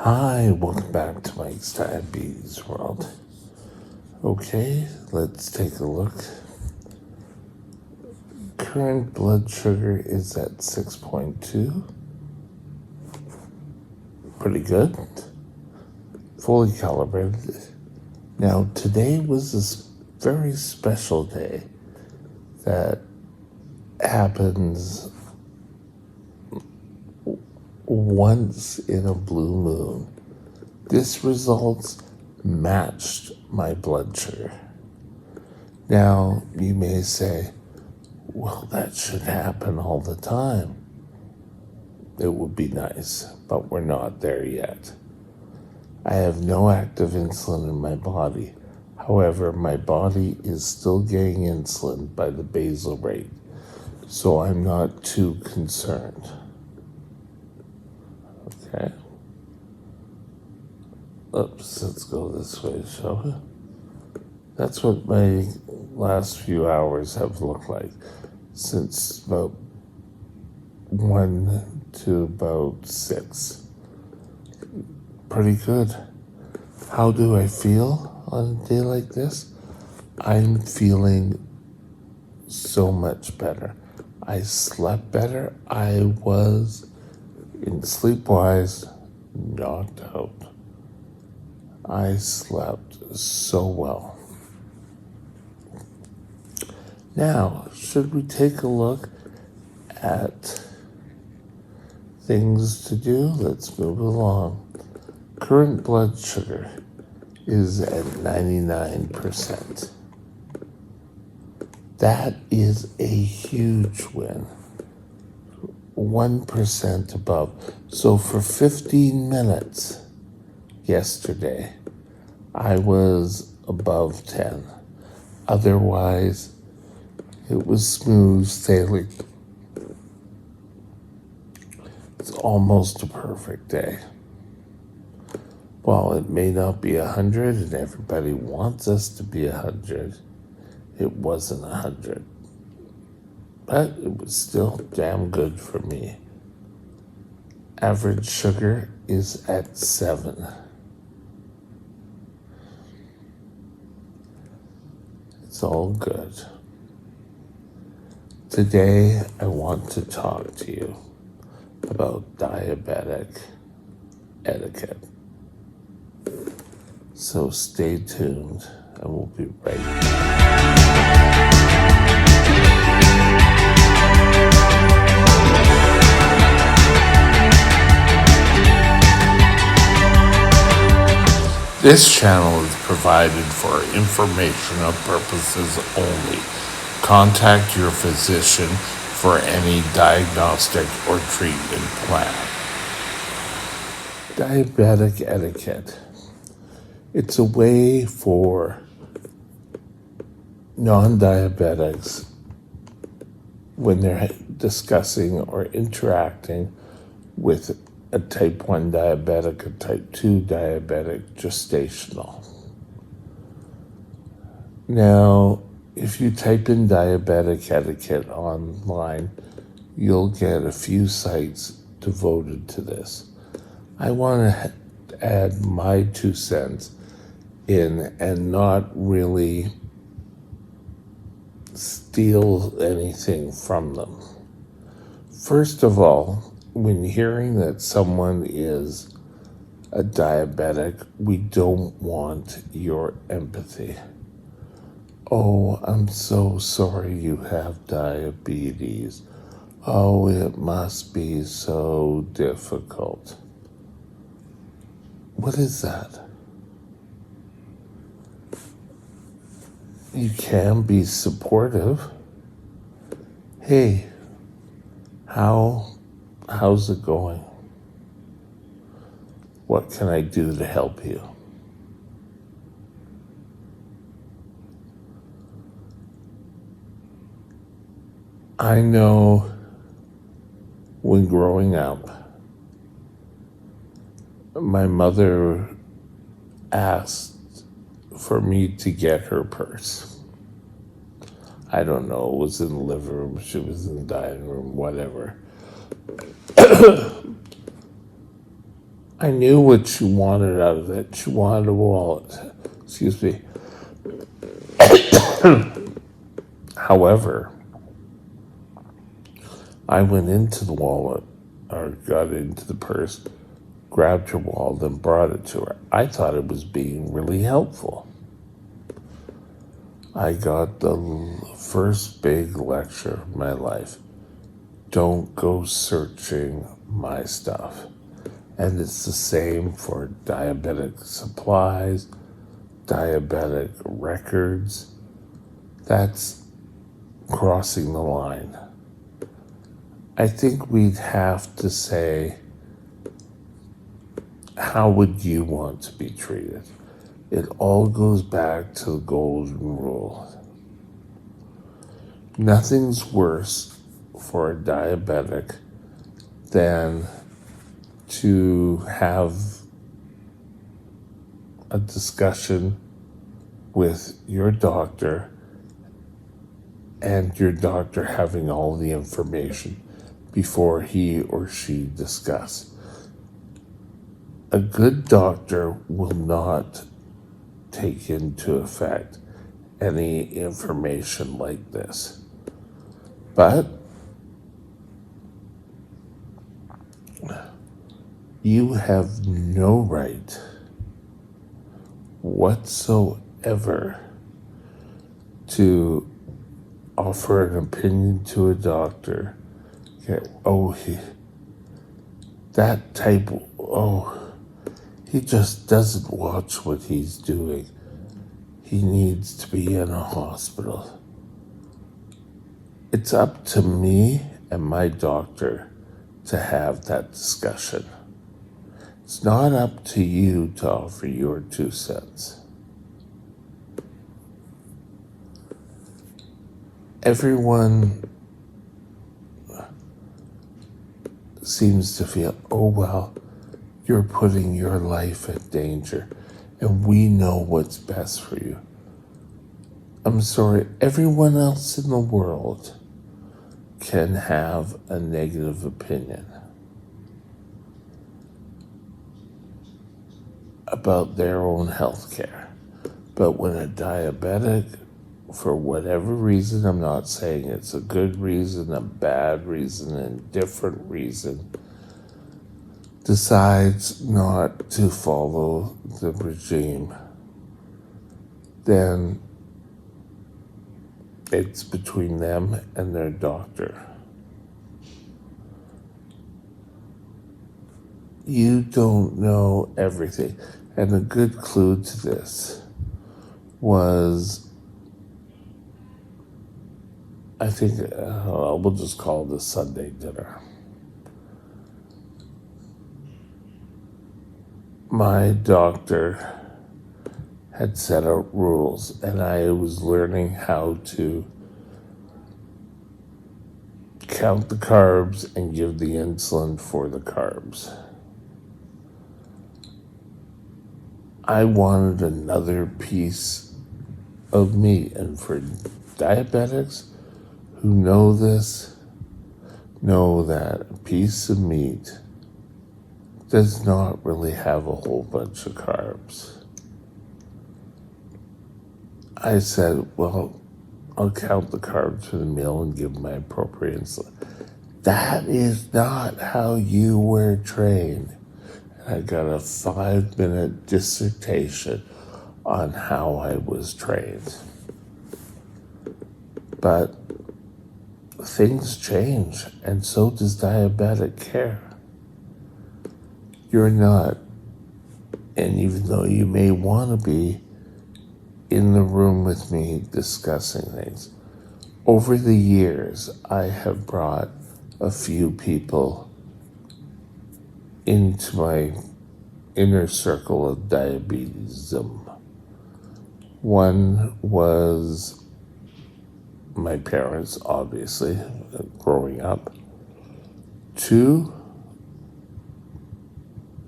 Hi, welcome back to Mike's Diabetes World. Okay, let's take a look. Current blood sugar is at 6.2. Pretty good. Fully calibrated. Now, today was this very special day that happens once in a blue moon. This results matched my blood sugar. Now, you may say, well, that should happen all the time. It would be nice, but we're not there yet. I have no active insulin in my body. However, my body is still getting insulin by the basal rate, so I'm not too concerned. Okay. Oops, let's go this way, shall we? That's what my last few hours have looked like, since about 1 to about 6. Pretty good. How do I feel on a day like this? I'm feeling so much better. I slept better. I was, in sleep-wise, knocked out. I slept so well. Now, should we take a look at things to do? Let's move along. Current blood sugar is at 99%. That is a huge win. 1% above. So for 15 minutes yesterday, I was above 10. Otherwise, it was smooth sailing. It's almost a perfect day. While it may not be 100 and everybody wants us to be 100, it wasn't 100. But it was still damn good for me. Average sugar is at 7. It's all good. Today, I want to talk to you about diabetic etiquette. So stay tuned, and we'll be right back. This channel is provided for informational purposes only. Contact your physician for any diagnostic or treatment plan. Diabetic etiquette. It's a way for non-diabetics, when they're discussing or interacting with a type 1 diabetic, a type 2 diabetic, gestational. Now, if you type in diabetic etiquette online, you'll get a few sites devoted to this. I want to add my 2 cents in and not really steal anything from them. First of all, when hearing that someone is a diabetic, we don't want your empathy. Oh, I'm so sorry you have diabetes. Oh, it must be so difficult. What is that? You can be supportive. Hey, how's it going? What can I do to help you? I know when growing up, my mother asked for me to get her purse. I don't know, it was in the living room, she was in the dining room, whatever. I knew what she wanted out of it. She wanted a wallet. Excuse me. However, I went into the wallet, or got into the purse, grabbed her wallet, and brought it to her. I thought it was being really helpful. I got the first big lecture of my life. Don't go searching my stuff. And it's the same for diabetic supplies, diabetic records. That's crossing the line. I think we'd have to say, how would you want to be treated? It all goes back to the golden rule. Nothing's worse for a diabetic than to have a discussion with your doctor and your doctor having all the information before he or she discuss. A good doctor will not take into effect any information like this. But you have no right whatsoever to offer an opinion to a doctor. Okay, he just doesn't watch what he's doing. He needs to be in a hospital. It's up to me and my doctor to have that discussion. It's not up to you to offer your 2 cents. Everyone seems to feel, you're putting your life in danger, and we know what's best for you. I'm sorry, everyone else in the world can have a negative opinion about their own health care. But when a diabetic, for whatever reason, I'm not saying it's a good reason, a bad reason, an indifferent reason, decides not to follow the regime, then it's between them and their doctor. You don't know everything. And a good clue to this was, I think, we'll just call it a Sunday dinner. My doctor had set out rules, and I was learning how to count the carbs and give the insulin for the carbs. I wanted another piece of meat, and for diabetics who know this, know that a piece of meat does not really have a whole bunch of carbs. I said, I'll count the carbs for the meal and give my appropriate insulin. That is not how you were trained. And I got a 5-minute dissertation on how I was trained. But things change, and so does diabetic care. You're not, and even though you may want to be in the room with me discussing things, over the years, I have brought a few people into my inner circle of diabetesism. One was my parents, obviously, growing up. 2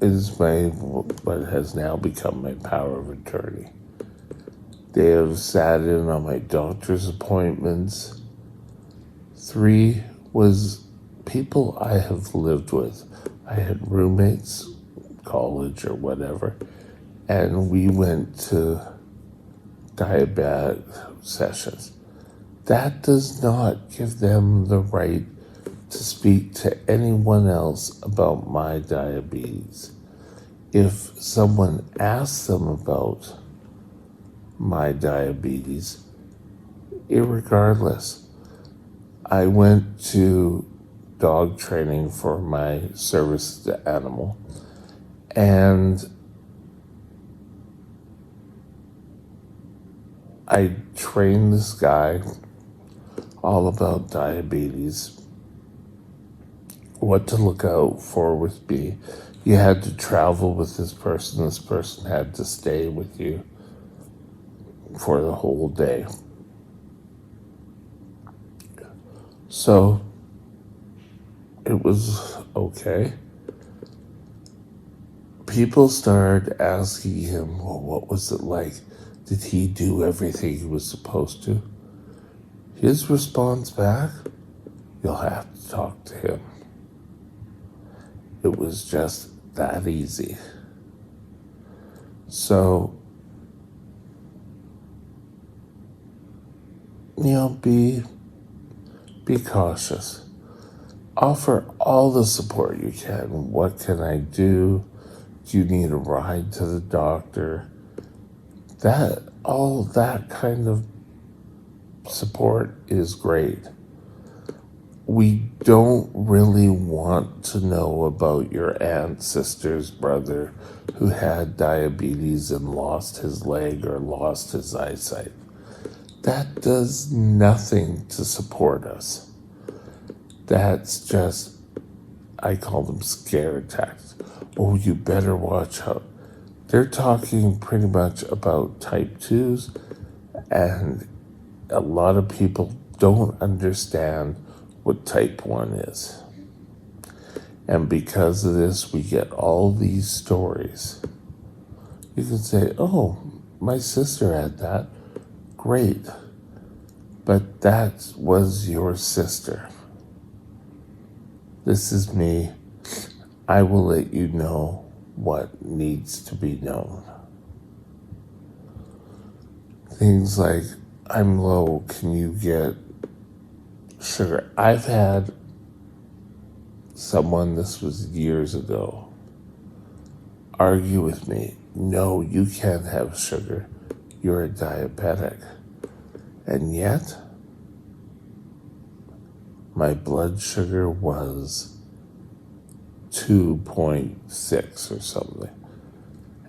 is what has now become my power of attorney. They have sat in on my doctor's appointments. 3 was people I have lived with. I had roommates, college or whatever, and we went to diabetic sessions. That does not give them the right to speak to anyone else about my diabetes. If someone asks them about my diabetes, irregardless, I went to dog training for my service to animal, and I trained this guy all about diabetes, what to look out for with me. You had to travel with this person had to stay with you for the whole day. So it was okay. People started asking him, well, what was it like? Did he do everything he was supposed to? His response back, you'll have to talk to him. It was just that easy. So, be cautious. Offer all the support you can. What can I do? Do you need a ride to the doctor? All that kind of support is great. We don't really want to know about your aunt, sister's brother who had diabetes and lost his leg or lost his eyesight. That does nothing to support us. That's just, I call them scare attacks. Oh, you better watch out. They're talking pretty much about type 2s, and a lot of people don't understand what type 1 is. And because of this, we get all these stories. You can say, oh, my sister had that. Great. But that was your sister. This is me. I will let you know what needs to be known. Things like, I'm low, can you get sugar? I've had someone, this was years ago, argue with me, no, you can't have sugar, you're a diabetic. And yet, my blood sugar was 2.6 or something.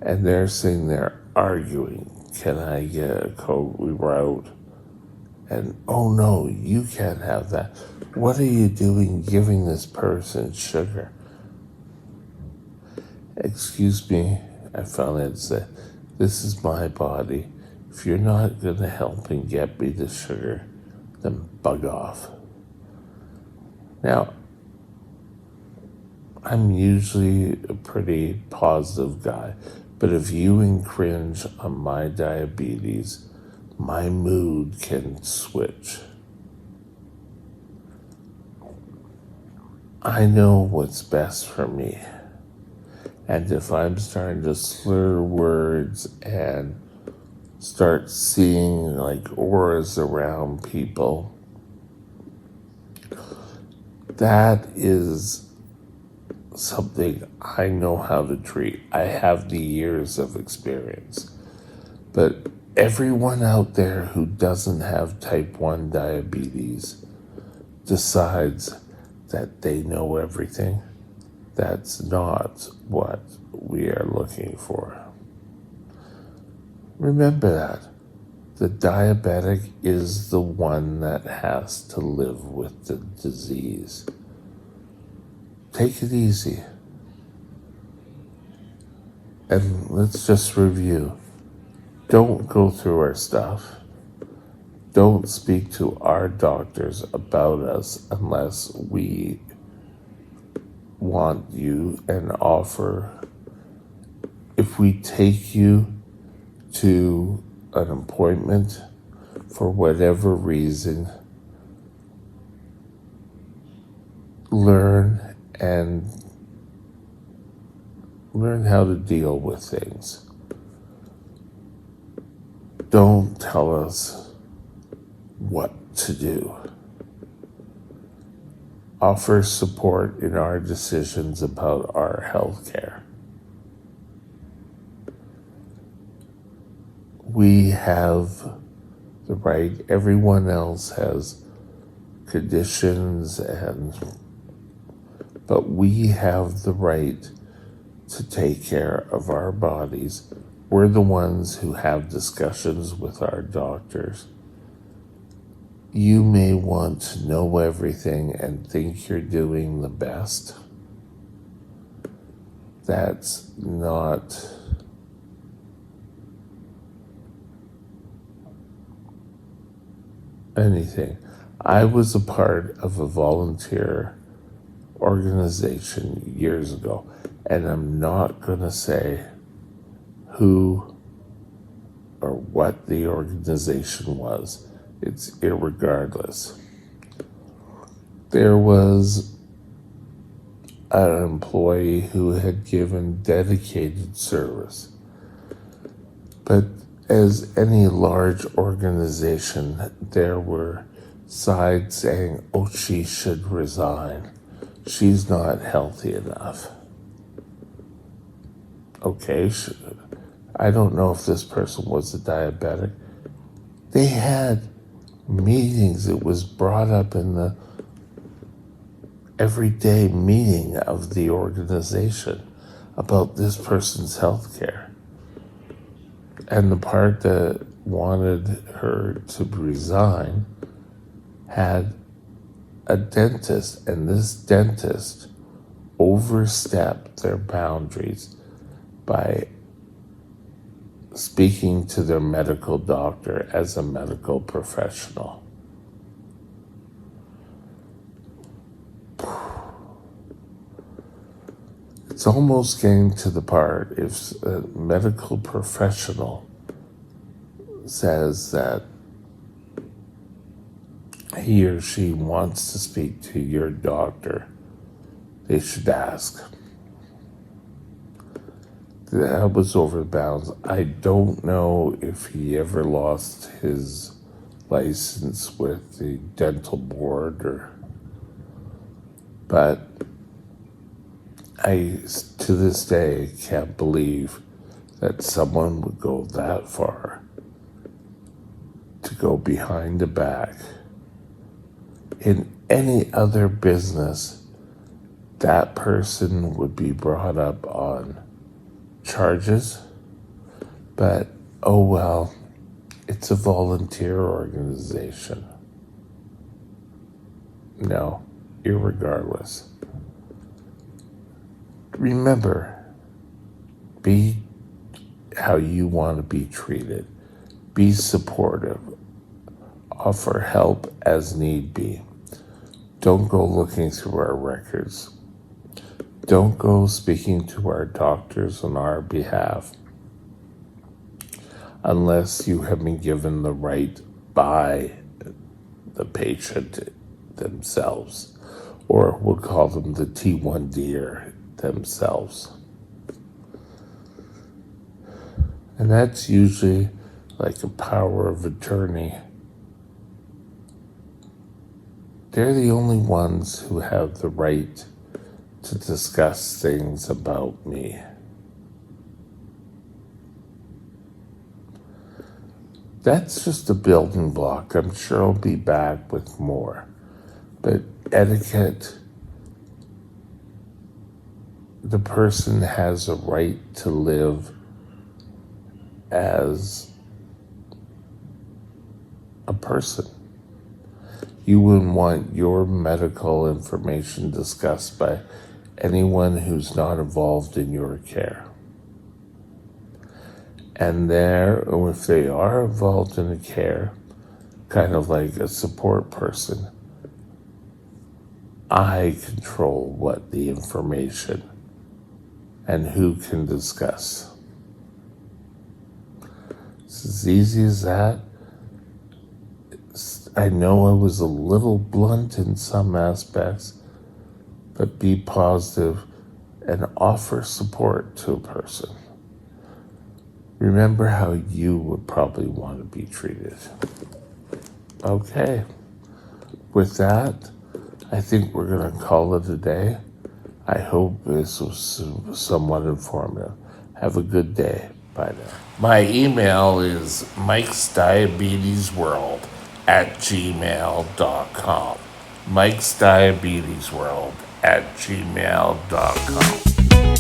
And they're sitting there arguing, can I get a Coke route? And, oh no, you can't have that. What are you doing giving this person sugar? Excuse me, I finally had to say, this is my body. If you're not going to help and get me the sugar, then bug off. Now, I'm usually a pretty positive guy, but if you infringe on my diabetes, my mood can switch. I know what's best for me. And if I'm starting to slur words and start seeing like auras around people, that is something I know how to treat. I have the years of experience. But everyone out there who doesn't have type 1 diabetes decides that they know everything. That's not what we are looking for. Remember that. The diabetic is the one that has to live with the disease. Take it easy. And let's just review. Don't go through our stuff. Don't speak to our doctors about us unless we want you and offer. If we take you to an appointment for whatever reason, learn and Learn how to deal with things. Don't tell us what to do. Offer support in our decisions about our health care. We have the right, everyone else has conditions, but we have the right to take care of our bodies. We're the ones who have discussions with our doctors. You may want to know everything and think you're doing the best. That's not anything. I was a part of a volunteer organization years ago, and I'm not going to say who or what the organization was. It's irregardless. There was an employee who had given dedicated service, but as any large organization, there were sides saying, oh, she should resign. She's not healthy enough. Okay, I don't know if this person was a diabetic. They had meetings. It was brought up in the everyday meeting of the organization about this person's health care. And the part that wanted her to resign had a dentist, and this dentist overstepped their boundaries by speaking to their medical doctor as a medical professional. It's almost getting to the part if a medical professional says that he or she wants to speak to your doctor, they should ask. That was over the bounds. I don't know if he ever lost his license with the dental board, but I, to this day, can't believe that someone would go that far to go behind the back. In any other business, that person would be brought up on charges, but oh well, it's a volunteer organization. No, irregardless. Remember, be how you want to be treated. Be supportive. Offer help as need be. Don't go looking through our records. Don't go speaking to our doctors on our behalf unless you have been given the right by the patient themselves, or we'll call them the T1D'er themselves. And that's usually like a power of attorney. They're the only ones who have the right to discuss things about me. That's just a building block. I'm sure I'll be back with more. But etiquette, the person has a right to live as a person. You wouldn't want your medical information discussed by anyone who's not involved in your care. And if they are involved in the care, kind of like a support person, I control what the information and who can discuss. It's as easy as that. I know I was a little blunt in some aspects, but be positive and offer support to a person. Remember how you would probably want to be treated. Okay. With that, I think we're going to call it a day. I hope this was somewhat informative. Have a good day. Bye now. My email is mikesdiabetesworld@gmail.com. mikesdiabetesworld@gmail.com.